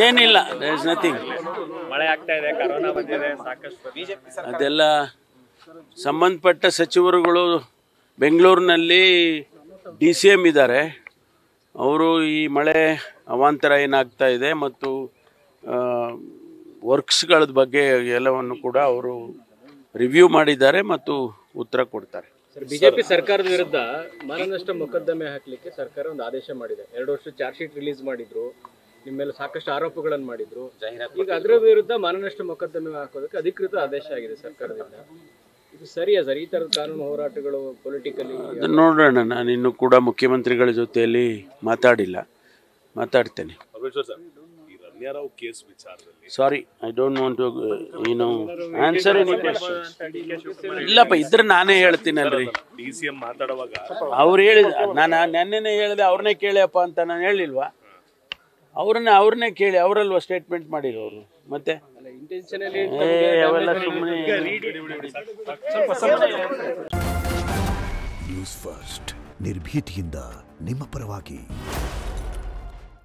ಏನಿಲ್ಲ, there is nothing. ಮಳೆ ಆಗ್ತಾ ಇದೆ, ಕರೋನಾ ಬಂದಿದೆ, ಸಾಕಷ್ಟು ಅದೆಲ್ಲ ಸಂಬಂಧಪಟ್ಟ ಸಚಿವರುಗಳು ಬೆಂಗಳೂರಿನಲ್ಲಿ DCM ಇದ್ದಾರೆ. ಅವರು ಈ ಮಳೆ ಅವಾಂತರ ಏನಾಗ್ತಾ ಇದೆ ಮತ್ತು ವರ್ಕ್ಸ್ಗಳ ಬಗ್ಗೆ ಎಲ್ಲವನ್ನು ಕೂಡ ಅವರು ರಿವ್ಯೂ ಮಾಡಿದ್ದಾರೆ ಮತ್ತು ಉತ್ತರ ಕೊಡ್ತಾರೆ. ಬಿಜೆಪಿ ಸರ್ಕಾರದ ವಿರುದ್ಧ ಮಾನನಷ್ಟ ಮೊಕದ್ದಮೆ ಹಾಕಲಿಕ್ಕೆ ಸರ್ಕಾರ ಒಂದು ಆದೇಶ ಮಾಡಿದೆ. 2 ವರ್ಷ ಚಾರ್ಜ್ ಶೀಟ್ ರಿಲೀಸ್ ಮಾಡಿದ್ರು, ನಿಮ್ಮ ಮೇಲೆ ಸಾಕಷ್ಟು ಆರೋಪಗಳನ್ನು ಮಾಡಿದ್ರು. ಈಗ ಅದರ ವಿರುದ್ಧ ಮಾನನಷ್ಟ ಮೊಕದ್ದಮೆ ಹಾಕೋದಕ್ಕೆ ಅಧಿಕೃತ ಆದೇಶ ಆಗಿದೆ ಸರ್ಕಾರದಿಂದ. ಇದು ಸರಿಯಾ ಸರ್? ಈ ತರದ ಕಾನೂನು ಹೋರಾಟಗಳು ಪೊಲಿಟಿಕಲಿ ನೋಡೋಣ. ನಾನು ಇನ್ನೂ ಕೂಡ ಮುಖ್ಯಮಂತ್ರಿಗಳ ಜೊತೆಯಲ್ಲಿ ಮಾತಾಡ್ತೇನೆ. Sorry, I don't want to answer any questions. ಇಲ್ಲಪ್ಪ, ಇದ್ರೆ ನಾನೇ ಹೇಳ್ತೀನಲ್ರಿ. DCM ಮಾತಾಡುವಾಗ ಅವ್ರು ಹೇಳಿದ, ನಾನು ನೆನ್ನೆನೇ ಹೇಳಿದೆ, ಅವ್ರನ್ನೇ ಕೇಳಿಯಪ್ಪ ಅಂತ ನಾನು ಹೇಳಿಲ್ವಾ? ಅವ್ರನ್ನೇ ಕೇಳಿ, ಅವರಲ್ವ ಸ್ಟೇಟ್ಮೆಂಟ್ ಮಾಡಿರೋರು. ಮತ್ತೆ ಅವೆಲ್ಲ ಸುಮ್ಮನೆ. ನ್ಯೂಸ್ ಫಸ್ಟ್, ನಿರ್ಭೀತಿಯಿಂದ ನಿಮ್ಮ ಪರವಾಗಿ.